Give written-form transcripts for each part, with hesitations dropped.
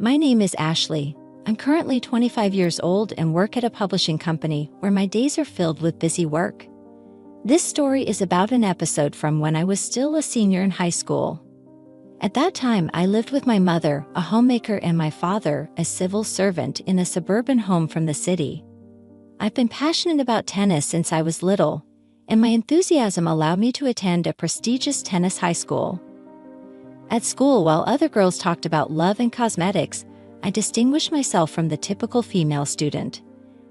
My name is Ashley. I'm currently 25 years old and work at a publishing company where my days are filled with busy work. This story is about an episode from when I was still a senior in high school. At that time, I lived with my mother, a homemaker, and my father, a civil servant, in a suburban home from the city. I've been passionate about tennis since I was little, and my enthusiasm allowed me to attend a prestigious tennis high school. At school, while other girls talked about love and cosmetics, I distinguished myself from the typical female student.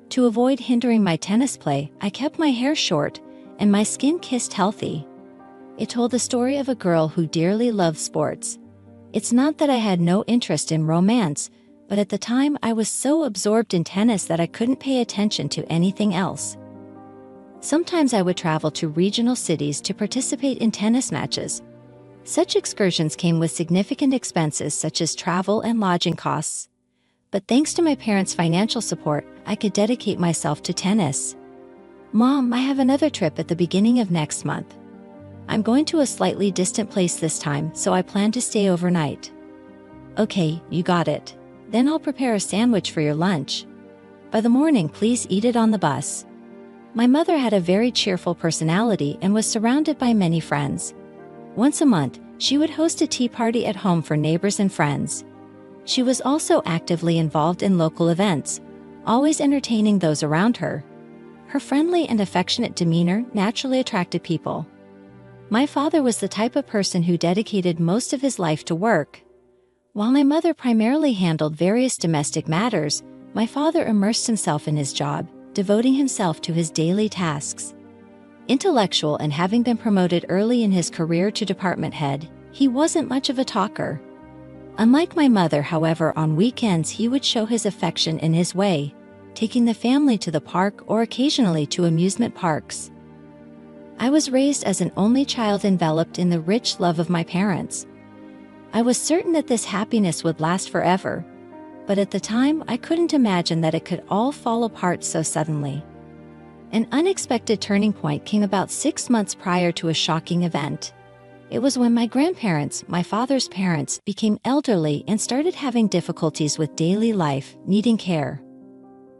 To avoid hindering my tennis play, I kept my hair short, and my skin kissed healthy. It told the story of a girl who dearly loved sports. It's not that I had no interest in romance, but at the time I was so absorbed in tennis that I couldn't pay attention to anything else. Sometimes I would travel to regional cities to participate in tennis matches. Such excursions came with significant expenses such as travel and lodging costs. But thanks to my parents' financial support, I could dedicate myself to tennis. Mom, I have another trip at the beginning of next month. I'm going to a slightly distant place this time, so I plan to stay overnight. Okay, you got it. Then I'll prepare a sandwich for your lunch. By the morning, please eat it on the bus. My mother had a very cheerful personality and was surrounded by many friends. Once a month, she would host a tea party at home for neighbors and friends. She was also actively involved in local events, always entertaining those around her. Her friendly and affectionate demeanor naturally attracted people. My father was the type of person who dedicated most of his life to work. While my mother primarily handled various domestic matters, my father immersed himself in his job, devoting himself to his daily tasks. Intellectual and having been promoted early in his career to department head, he wasn't much of a talker. Unlike my mother, however, on weekends he would show his affection in his way, taking the family to the park or occasionally to amusement parks. I was raised as an only child enveloped in the rich love of my parents. I was certain that this happiness would last forever, but at the time I couldn't imagine that it could all fall apart so suddenly. An unexpected turning point came about 6 months prior to a shocking event. It was when my grandparents, my father's parents, became elderly and started having difficulties with daily life, needing care.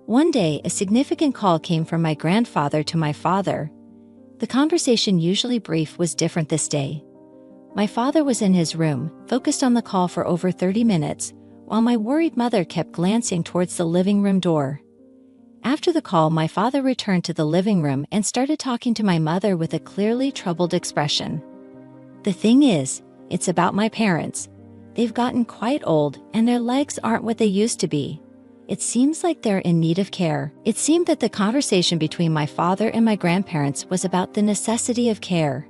One day, a significant call came from my grandfather to my father. The conversation, usually brief, was different this day. My father was in his room, focused on the call for over 30 minutes, while my worried mother kept glancing towards the living room door. After the call, my father returned to the living room and started talking to my mother with a clearly troubled expression. The thing is, it's about my parents. They've gotten quite old, and their legs aren't what they used to be. It seems like they're in need of care. It seemed that the conversation between my father and my grandparents was about the necessity of care.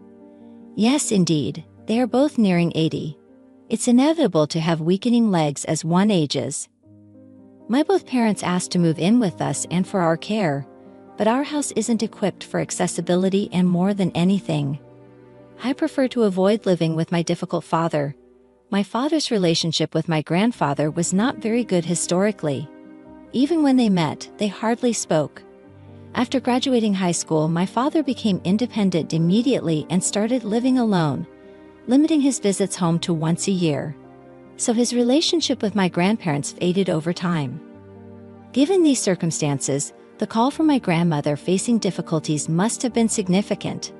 Yes, indeed, they are both nearing 80. It's inevitable to have weakening legs as one ages. My both parents asked to move in with us and for our care, but our house isn't equipped for accessibility, and more than anything, I prefer to avoid living with my difficult father. My father's relationship with my grandfather was not very good historically. Even when they met, they hardly spoke. After graduating high school, my father became independent immediately and started living alone, limiting his visits home to once a year. So his relationship with my grandparents faded over time. Given these circumstances, the call from my grandmother facing difficulties must have been significant.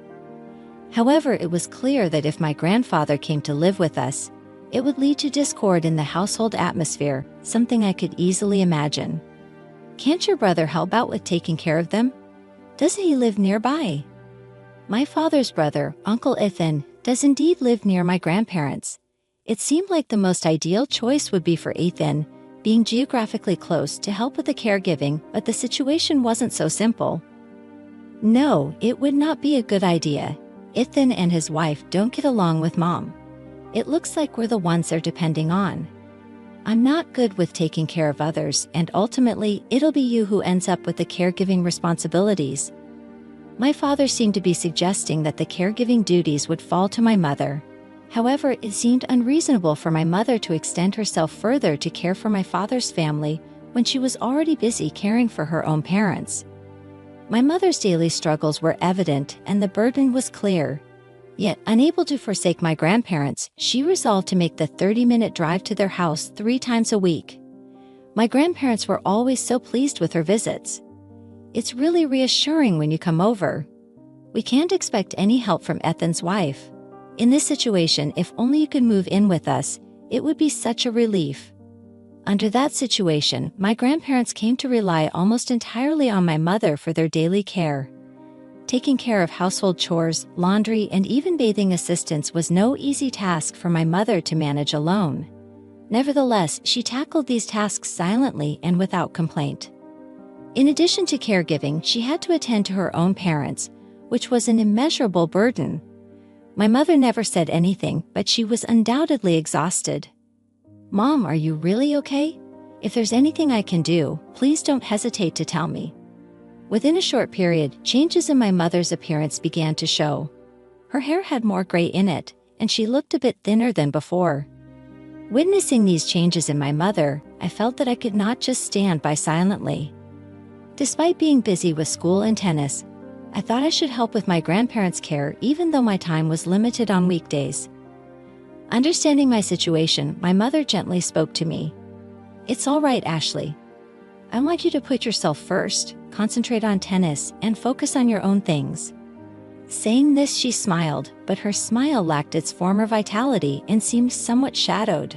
However, it was clear that if my grandfather came to live with us, it would lead to discord in the household atmosphere, something I could easily imagine. Can't your brother help out with taking care of them? Doesn't he live nearby? My father's brother, Uncle Ethan, does indeed live near my grandparents. It seemed like the most ideal choice would be for Ethan, being geographically close, to help with the caregiving, but the situation wasn't so simple. No, it would not be a good idea. Ethan and his wife don't get along with Mom. It looks like we're the ones they're depending on. I'm not good with taking care of others, and ultimately, it'll be you who ends up with the caregiving responsibilities. My father seemed to be suggesting that the caregiving duties would fall to my mother. However, it seemed unreasonable for my mother to extend herself further to care for my father's family when she was already busy caring for her own parents. My mother's daily struggles were evident, and the burden was clear. Yet, unable to forsake my grandparents, she resolved to make the 30-minute drive to their house 3 times a week. My grandparents were always so pleased with her visits. It's really reassuring when you come over. We can't expect any help from Ethan's wife. In this situation, if only you could move in with us, it would be such a relief. Under that situation, my grandparents came to rely almost entirely on my mother for their daily care. Taking care of household chores, laundry, and even bathing assistance was no easy task for my mother to manage alone. Nevertheless, she tackled these tasks silently and without complaint. In addition to caregiving, she had to attend to her own parents, which was an immeasurable burden. My mother never said anything, but she was undoubtedly exhausted. "Mom, are you really okay? If there's anything I can do, please don't hesitate to tell me." Within a short period, changes in my mother's appearance began to show. Her hair had more gray in it, and she looked a bit thinner than before. Witnessing these changes in my mother, I felt that I could not just stand by silently. Despite being busy with school and tennis, I thought I should help with my grandparents' care even though my time was limited on weekdays. Understanding my situation, my mother gently spoke to me. "It's all right, Ashley. I want you to put yourself first, concentrate on tennis, and focus on your own things." Saying this, she smiled, but her smile lacked its former vitality and seemed somewhat shadowed.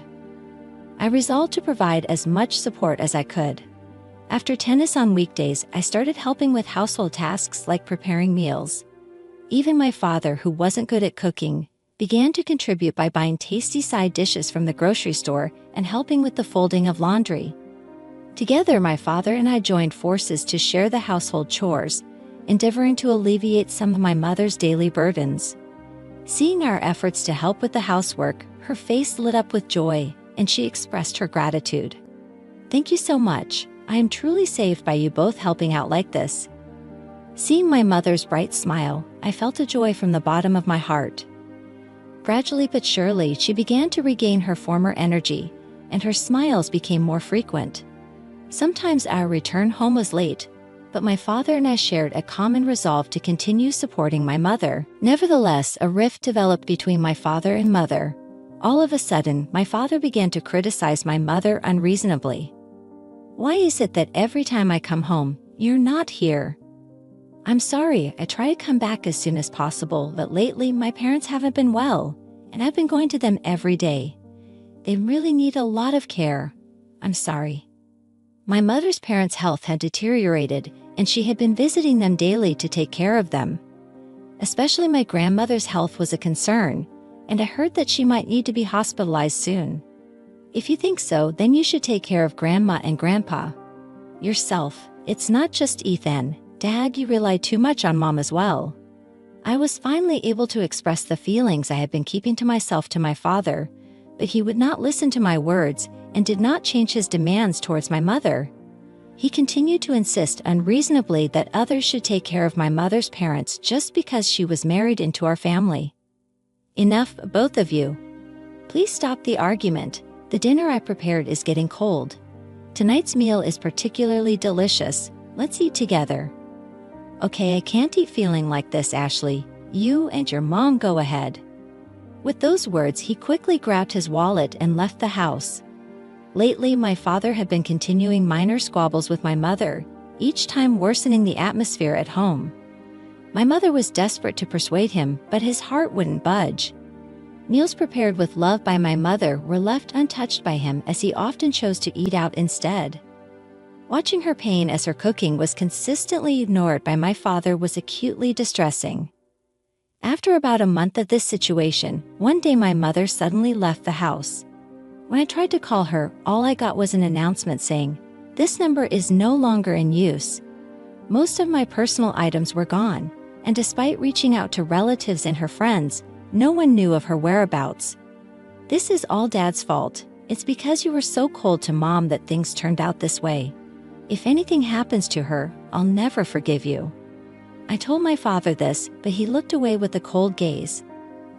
I resolved to provide as much support as I could. After tennis on weekdays, I started helping with household tasks like preparing meals. Even my father, who wasn't good at cooking, began to contribute by buying tasty side dishes from the grocery store and helping with the folding of laundry. Together, my father and I joined forces to share the household chores, endeavoring to alleviate some of my mother's daily burdens. Seeing our efforts to help with the housework, her face lit up with joy, and she expressed her gratitude. "Thank you so much. I am truly saved by you both helping out like this." Seeing my mother's bright smile, I felt a joy from the bottom of my heart. Gradually but surely, she began to regain her former energy, and her smiles became more frequent. Sometimes our return home was late, but my father and I shared a common resolve to continue supporting my mother. Nevertheless, a rift developed between my father and mother. All of a sudden, my father began to criticize my mother unreasonably. "Why is it that every time I come home, you're not here?" "I'm sorry, I try to come back as soon as possible, but lately my parents haven't been well, and I've been going to them every day. They really need a lot of care. I'm sorry." My mother's parents' health had deteriorated, and she had been visiting them daily to take care of them. Especially my grandmother's health was a concern, and I heard that she might need to be hospitalized soon. "If you think so, then you should take care of Grandma and Grandpa. Yourself. It's not just Ethan. Dad, you rely too much on Mom as well." I was finally able to express the feelings I had been keeping to myself to my father, but he would not listen to my words and did not change his demands towards my mother. He continued to insist unreasonably that others should take care of my mother's parents just because she was married into our family. "Enough, both of you. Please stop the argument. The dinner I prepared is getting cold. Tonight's meal is particularly delicious. Let's eat together." "Okay, I can't eat feeling like this, Ashley. You and your mom go ahead." With those words, he quickly grabbed his wallet and left the house. Lately, my father had been continuing minor squabbles with my mother, each time worsening the atmosphere at home. My mother was desperate to persuade him, but his heart wouldn't budge. Meals prepared with love by my mother were left untouched by him, as he often chose to eat out instead. Watching her pain as her cooking was consistently ignored by my father was acutely distressing. After about a month of this situation, one day my mother suddenly left the house. When I tried to call her, all I got was an announcement saying, "This number is no longer in use." Most of my personal items were gone, and despite reaching out to relatives and her friends, no one knew of her whereabouts. "This is all Dad's fault. It's because you were so cold to Mom that things turned out this way. If anything happens to her, I'll never forgive you." I told my father this, but he looked away with a cold gaze.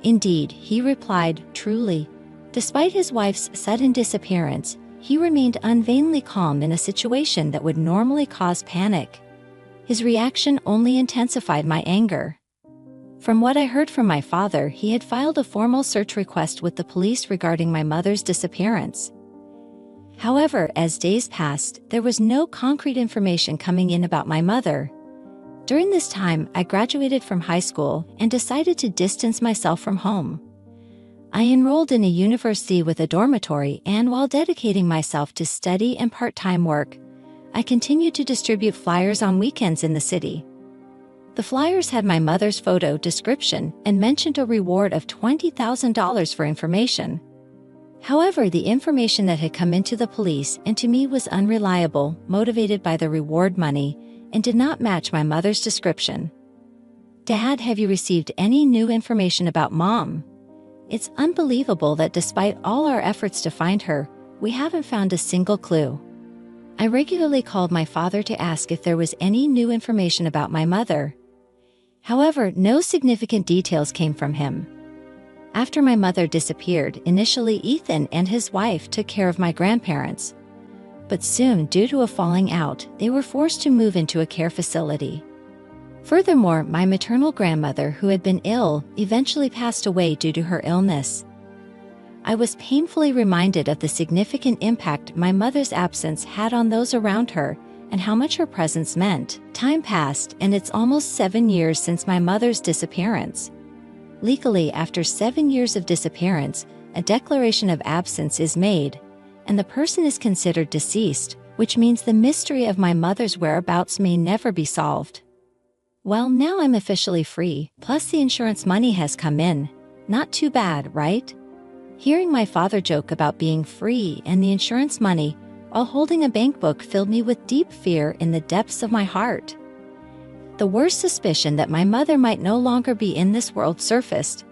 "Indeed," he replied, "truly." Despite his wife's sudden disappearance, he remained unvainly calm in a situation that would normally cause panic. His reaction only intensified my anger. From what I heard from my father, he had filed a formal search request with the police regarding my mother's disappearance. However, as days passed, there was no concrete information coming in about my mother. During this time, I graduated from high school and decided to distance myself from home. I enrolled in a university with a dormitory, and while dedicating myself to study and part-time work, I continued to distribute flyers on weekends in the city. The flyers had my mother's photo, description, and mentioned a reward of $20,000 for information. However, the information that had come into the police and to me was unreliable, motivated by the reward money, and did not match my mother's description. Dad, have you received any new information about Mom? It's unbelievable that despite all our efforts to find her, we haven't found a single clue. I regularly called my father to ask if there was any new information about my mother. However, no significant details came from him. After my mother disappeared, initially Ethan and his wife took care of my grandparents. But soon, due to a falling out, they were forced to move into a care facility. Furthermore, my maternal grandmother, who had been ill, eventually passed away due to her illness. I was painfully reminded of the significant impact my mother's absence had on those around her and how much her presence meant. Time passed, and it's almost 7 years since my mother's disappearance. Legally, after 7 years of disappearance, a declaration of absence is made, and the person is considered deceased, which means the mystery of my mother's whereabouts may never be solved. Well, now I'm officially free, plus the insurance money has come in. Not too bad, right? Hearing my father joke about being free and the insurance money while holding a bank book filled me with deep fear in the depths of my heart. The worst suspicion that my mother might no longer be in this world surfaced.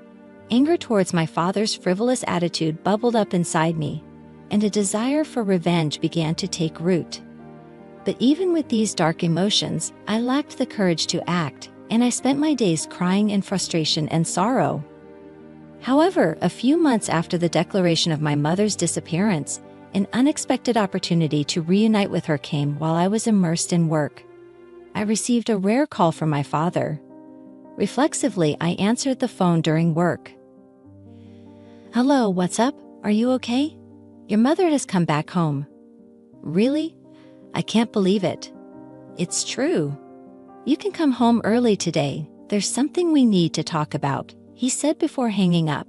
Anger towards my father's frivolous attitude bubbled up inside me, and a desire for revenge began to take root. But even with these dark emotions, I lacked the courage to act, and I spent my days crying in frustration and sorrow. However, a few months after the declaration of my mother's disappearance, an unexpected opportunity to reunite with her came while I was immersed in work. I received a rare call from my father. Reflexively, I answered the phone during work. "Hello, what's up? Are you okay? Your mother has come back home." "Really? I can't believe it." "It's true. You can come home early today. There's something we need to talk about," he said before hanging up.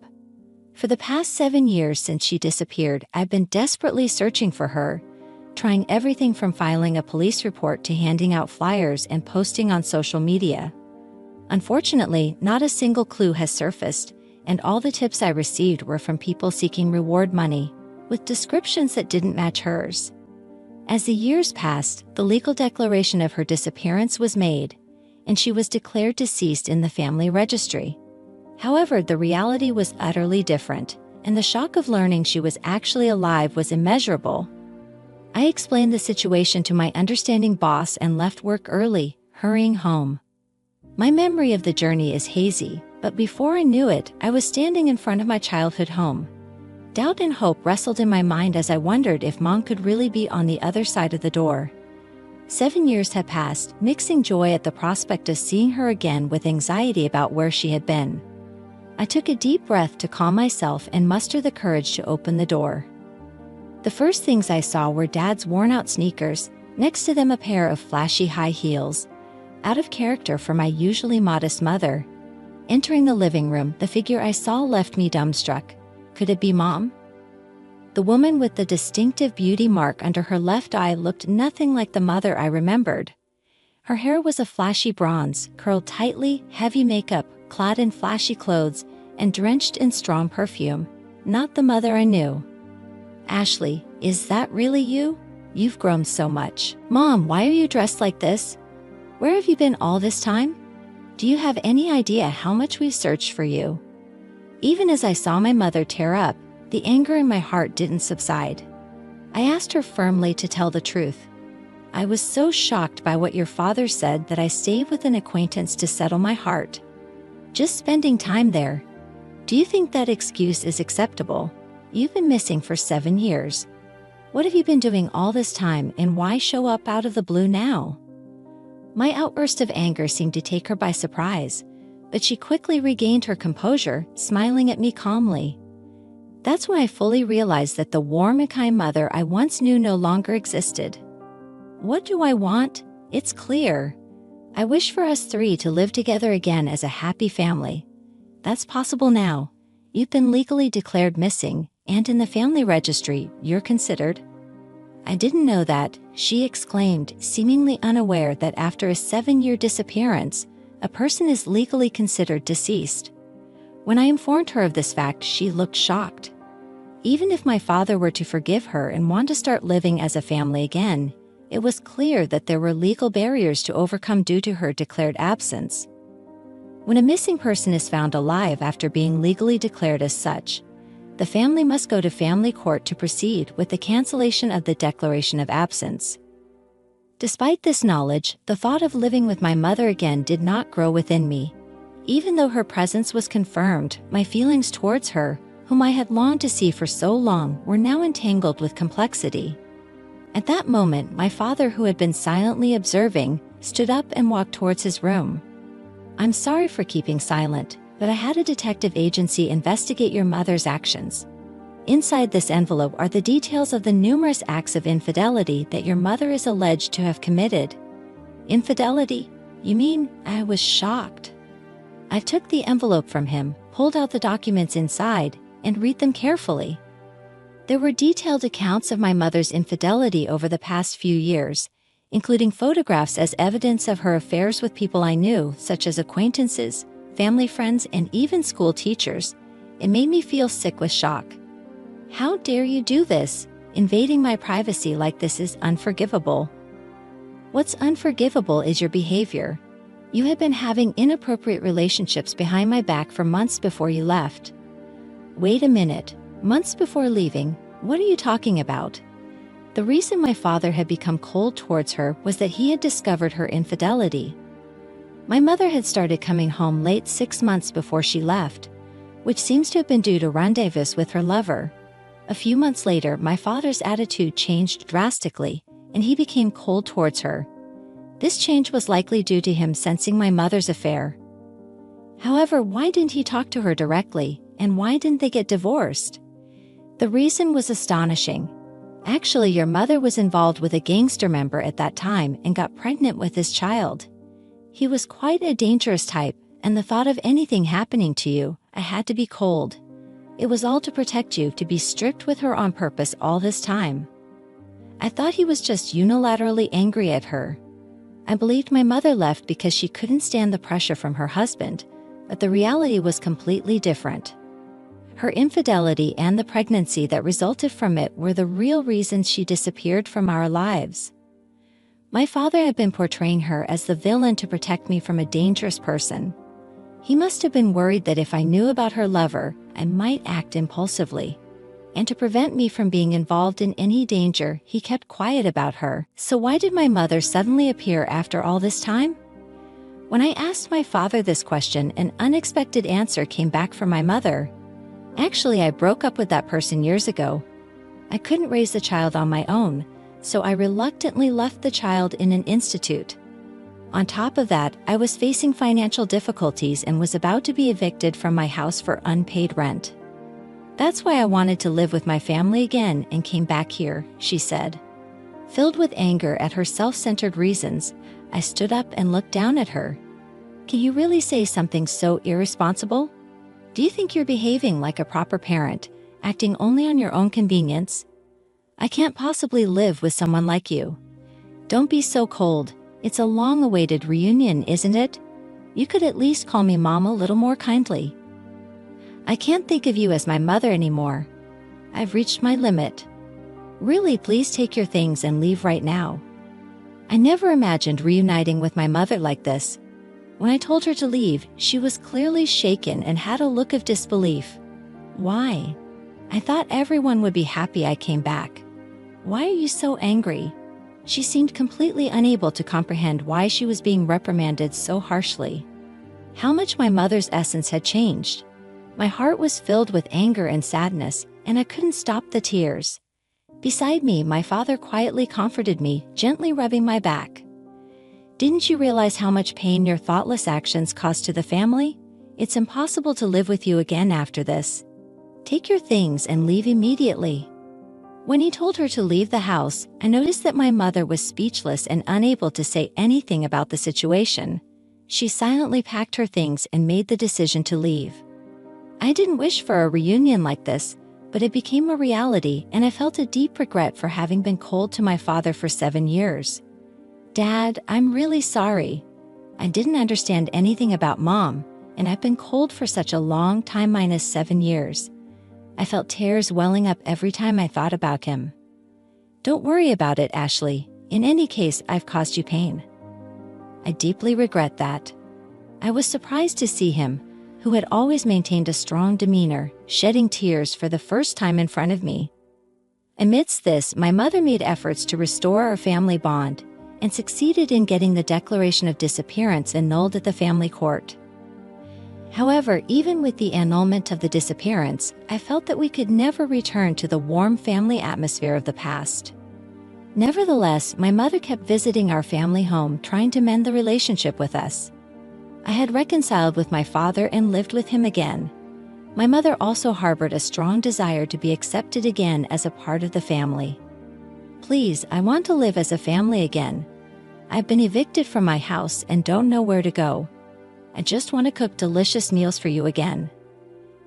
For the past 7 years since she disappeared, I've been desperately searching for her, trying everything from filing a police report to handing out flyers and posting on social media. Unfortunately, not a single clue has surfaced, and all the tips I received were from people seeking reward money, with descriptions that didn't match hers. As the years passed, the legal declaration of her disappearance was made, and she was declared deceased in the family registry. However, the reality was utterly different, and the shock of learning she was actually alive was immeasurable. I explained the situation to my understanding boss and left work early, hurrying home. My memory of the journey is hazy, but before I knew it, I was standing in front of my childhood home. Doubt and hope wrestled in my mind as I wondered if Mom could really be on the other side of the door. 7 years had passed, mixing joy at the prospect of seeing her again with anxiety about where she had been. I took a deep breath to calm myself and muster the courage to open the door. The first things I saw were Dad's worn-out sneakers, next to them a pair of flashy high heels, out of character for my usually modest mother. Entering the living room, the figure I saw left me dumbstruck. Could it be Mom? The woman with the distinctive beauty mark under her left eye looked nothing like the mother I remembered. Her hair was a flashy bronze, curled tightly, heavy makeup, clad in flashy clothes, and drenched in strong perfume. Not the mother I knew. "Ashley, is that really you? You've grown so much." "Mom, why are you dressed like this? Where have you been all this time? Do you have any idea how much we've searched for you?" Even as I saw my mother tear up, the anger in my heart didn't subside. I asked her firmly to tell the truth. "I was so shocked by what your father said that I stayed with an acquaintance to settle my heart. Just spending time there. Do you think that excuse is acceptable? You've been missing for 7 years. What have you been doing all this time, and why show up out of the blue now?" My outburst of anger seemed to take her by surprise, but she quickly regained her composure, smiling at me calmly. That's when I fully realized that the warm and kind mother I once knew no longer existed. What do I want? It's clear. I wish for us three to live together again as a happy family. That's possible now. You've been legally declared missing, and in the family registry, you're considered. I didn't know that, she exclaimed, seemingly unaware that after a 7-year disappearance, a person is legally considered deceased. When I informed her of this fact, she looked shocked. Even if my father were to forgive her and want to start living as a family again, it was clear that there were legal barriers to overcome due to her declared absence. When a missing person is found alive after being legally declared as such, the family must go to family court to proceed with the cancellation of the declaration of absence. Despite this knowledge, the thought of living with my mother again did not grow within me. Even though her presence was confirmed, my feelings towards her, whom I had longed to see for so long, were now entangled with complexity. At that moment, my father, who had been silently observing, stood up and walked towards his room. I'm sorry for keeping silent, but I had a detective agency investigate your mother's actions. Inside this envelope are the details of the numerous acts of infidelity that your mother is alleged to have committed. Infidelity? You mean? I was shocked. I took the envelope from him, pulled out the documents inside, and read them carefully. There were detailed accounts of my mother's infidelity over the past few years, including photographs as evidence of her affairs with people I knew, such as acquaintances, family friends, and even school teachers. It made me feel sick with shock. How dare you do this? Invading my privacy like this is unforgivable. What's unforgivable is your behavior. You had been having inappropriate relationships behind my back for months before you left. Wait a minute. Months before leaving? What are you talking about? The reason my father had become cold towards her was that he had discovered her infidelity. My mother had started coming home late 6 months before she left, which seems to have been due to rendezvous with her lover. A few months later, my father's attitude changed drastically, and he became cold towards her. This change was likely due to him sensing my mother's affair. However, why didn't he talk to her directly, and why didn't they get divorced? The reason was astonishing. Actually, your mother was involved with a gangster member at that time and got pregnant with his child. He was quite a dangerous type, and the thought of anything happening to you, I had to be cold. It was all to protect you, to be strict with her on purpose all this time. I thought he was just unilaterally angry at her. I believed my mother left because she couldn't stand the pressure from her husband, but the reality was completely different. Her infidelity and the pregnancy that resulted from it were the real reasons she disappeared from our lives. My father had been portraying her as the villain to protect me from a dangerous person. He must have been worried that if I knew about her lover, I might act impulsively. And to prevent me from being involved in any danger, he kept quiet about her. So why did my mother suddenly appear after all this time? When I asked my father this question, an unexpected answer came back from my mother. Actually, I broke up with that person years ago. I couldn't raise the child on my own, so I reluctantly left the child in an institute. On top of that, I was facing financial difficulties and was about to be evicted from my house for unpaid rent. That's why I wanted to live with my family again and came back here, she said. Filled with anger at her self-centered reasons, I stood up and looked down at her. Can you really say something so irresponsible? Do you think you're behaving like a proper parent, acting only on your own convenience? I can't possibly live with someone like you. Don't be so cold. It's a long-awaited reunion, isn't it? You could at least call me Mom a little more kindly. I can't think of you as my mother anymore. I've reached my limit. Really, please take your things and leave right now. I never imagined reuniting with my mother like this. When I told her to leave, she was clearly shaken and had a look of disbelief. Why? I thought everyone would be happy I came back. Why are you so angry? She seemed completely unable to comprehend why she was being reprimanded so harshly. How much my mother's essence had changed. My heart was filled with anger and sadness, and I couldn't stop the tears. Beside me, my father quietly comforted me, gently rubbing my back. Didn't you realize how much pain your thoughtless actions caused to the family? It's impossible to live with you again after this. Take your things and leave immediately." When he told her to leave the house, I noticed that my mother was speechless and unable to say anything about the situation. She silently packed her things and made the decision to leave. I didn't wish for a reunion like this, but it became a reality, and I felt a deep regret for having been cold to my father for 7 years. "Dad, I'm really sorry. I didn't understand anything about Mom, and I've been cold for such a long time minus 7 years. I felt tears welling up every time I thought about him." "Don't worry about it, Ashley. In any case, I've caused you pain. I deeply regret that." I was surprised to see him, who had always maintained a strong demeanor, shedding tears for the first time in front of me. Amidst this, my mother made efforts to restore our family bond, and succeeded in getting the declaration of disappearance annulled at the family court. However, even with the annulment of the disappearance, I felt that we could never return to the warm family atmosphere of the past. Nevertheless, my mother kept visiting our family home, trying to mend the relationship with us. I had reconciled with my father and lived with him again. My mother also harbored a strong desire to be accepted again as a part of the family. "Please, I want to live as a family again. I've been evicted from my house and don't know where to go. I just want to cook delicious meals for you again."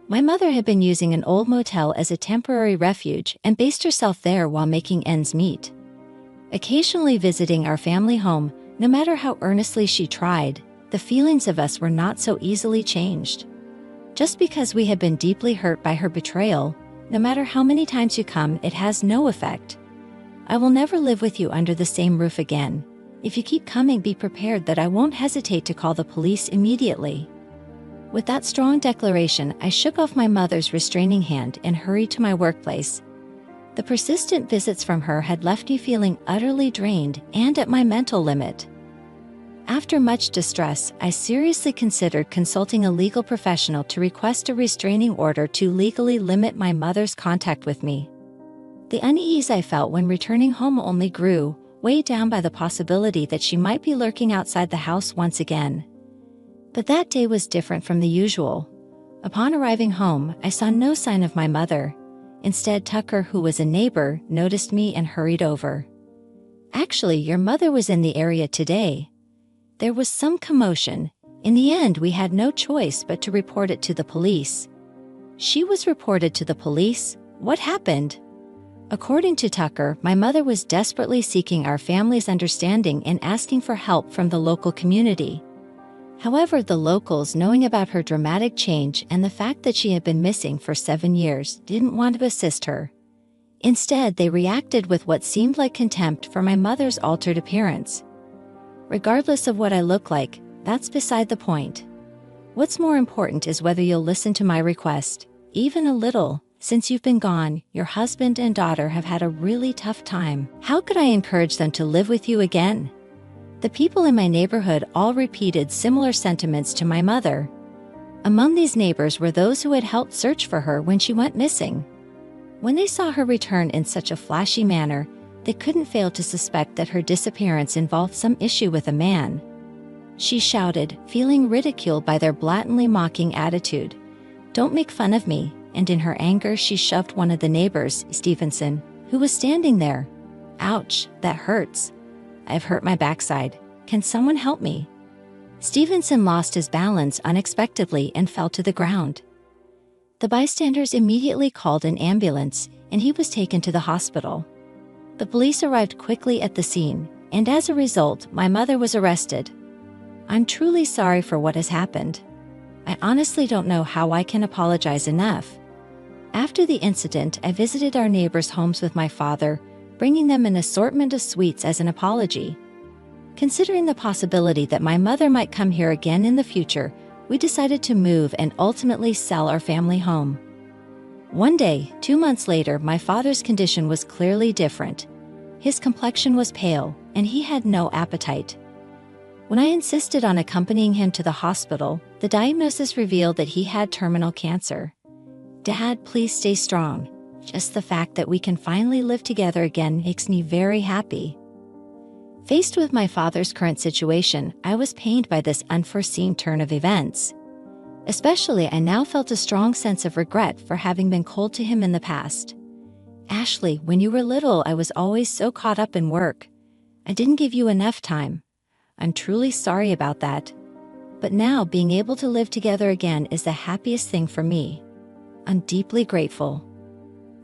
My mother had been using an old motel as a temporary refuge and based herself there while making ends meet. Occasionally visiting our family home, no matter how earnestly she tried, the feelings of us were not so easily changed. Just because we had been deeply hurt by her betrayal, no matter how many times you come, it has no effect. "I will never live with you under the same roof again. If you keep coming, be prepared that I won't hesitate to call the police immediately." With that strong declaration, I shook off my mother's restraining hand and hurried to my workplace. The persistent visits from her had left me feeling utterly drained and at my mental limit. After much distress, I seriously considered consulting a legal professional to request a restraining order to legally limit my mother's contact with me. The unease I felt when returning home only grew, weighed down by the possibility that she might be lurking outside the house once again. But that day was different from the usual. Upon arriving home, I saw no sign of my mother. Instead, Tucker, who was a neighbor, noticed me and hurried over. "Actually, your mother was in the area today." There was some commotion. In the end, we had no choice but to report it to the police. "She was reported to the police? What happened?" According to Tucker, my mother was desperately seeking our family's understanding and asking for help from the local community. However, the locals, knowing about her dramatic change and the fact that she had been missing for 7 years, didn't want to assist her. Instead, they reacted with what seemed like contempt for my mother's altered appearance. Regardless of what I look like, that's beside the point. What's more important is whether you'll listen to my request, even a little. Since you've been gone, your husband and daughter have had a really tough time. How could I encourage them to live with you again?" The people in my neighborhood all repeated similar sentiments to my mother. Among these neighbors were those who had helped search for her when she went missing. When they saw her return in such a flashy manner, they couldn't fail to suspect that her disappearance involved some issue with a man. She shouted, feeling ridiculed by their blatantly mocking attitude, "Don't make fun of me," and in her anger she shoved one of the neighbors, Stevenson, who was standing there. "Ouch, that hurts. I've hurt my backside. Can someone help me?" Stevenson lost his balance unexpectedly and fell to the ground. The bystanders immediately called an ambulance, and he was taken to the hospital. The police arrived quickly at the scene, and as a result, my mother was arrested. I'm truly sorry for what has happened. I honestly don't know how I can apologize enough. After the incident, I visited our neighbors' homes with my father, bringing them an assortment of sweets as an apology. Considering the possibility that my mother might come here again in the future, we decided to move and ultimately sell our family home. One day, 2 months later, my father's condition was clearly different. His complexion was pale, and he had no appetite. When I insisted on accompanying him to the hospital, the diagnosis revealed that he had terminal cancer. "Dad, please stay strong. Just the fact that we can finally live together again makes me very happy." Faced with my father's current situation, I was pained by this unforeseen turn of events. Especially, I now felt a strong sense of regret for having been cold to him in the past. Ashley, when you were little, I was always so caught up in work. I didn't give you enough time. I'm truly sorry about that. But now, being able to live together again is the happiest thing for me. I'm deeply grateful.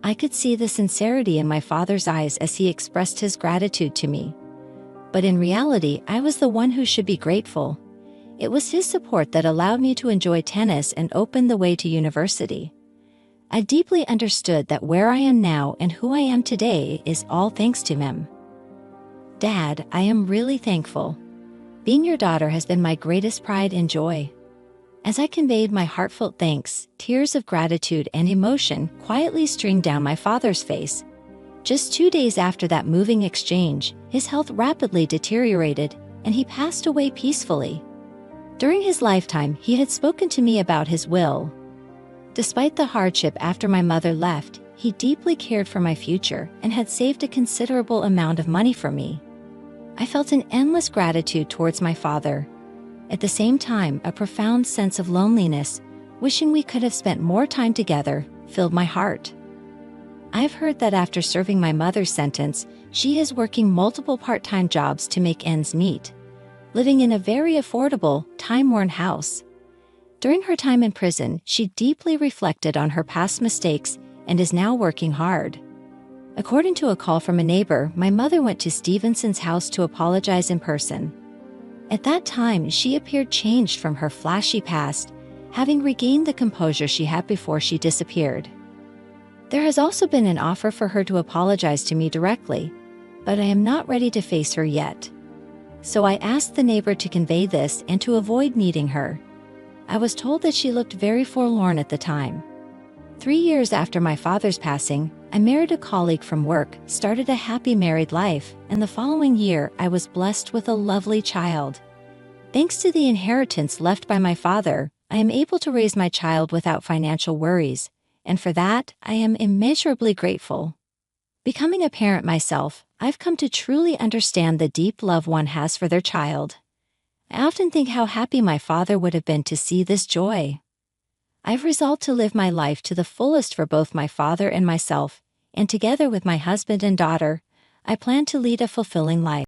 I could see the sincerity in my father's eyes as he expressed his gratitude to me. But in reality, I was the one who should be grateful. It was his support that allowed me to enjoy tennis and opened the way to university. I deeply understood that where I am now and who I am today is all thanks to him. Dad, I am really thankful. Being your daughter has been my greatest pride and joy. As I conveyed my heartfelt thanks, tears of gratitude and emotion quietly streamed down my father's face. Just 2 days after that moving exchange, his health rapidly deteriorated, and he passed away peacefully. During his lifetime, he had spoken to me about his will. Despite the hardship after my mother left, he deeply cared for my future and had saved a considerable amount of money for me. I felt an endless gratitude towards my father. At the same time, a profound sense of loneliness, wishing we could have spent more time together, filled my heart. I've heard that after serving my mother's sentence, she is working multiple part-time jobs to make ends meet, living in a very affordable, time-worn house. During her time in prison, she deeply reflected on her past mistakes and is now working hard. According to a call from a neighbor, my mother went to Stevenson's house to apologize in person. At that time, she appeared changed from her flashy past, having regained the composure she had before she disappeared. There has also been an offer for her to apologize to me directly, but I am not ready to face her yet. So I asked the neighbor to convey this and to avoid meeting her. I was told that she looked very forlorn at the time. 3 years after my father's passing, I married a colleague from work, started a happy married life, and the following year I was blessed with a lovely child. Thanks to the inheritance left by my father, I am able to raise my child without financial worries, and for that, I am immeasurably grateful. Becoming a parent myself, I've come to truly understand the deep love one has for their child. I often think how happy my father would have been to see this joy. I've resolved to live my life to the fullest for both my father and myself, and together with my husband and daughter, I plan to lead a fulfilling life.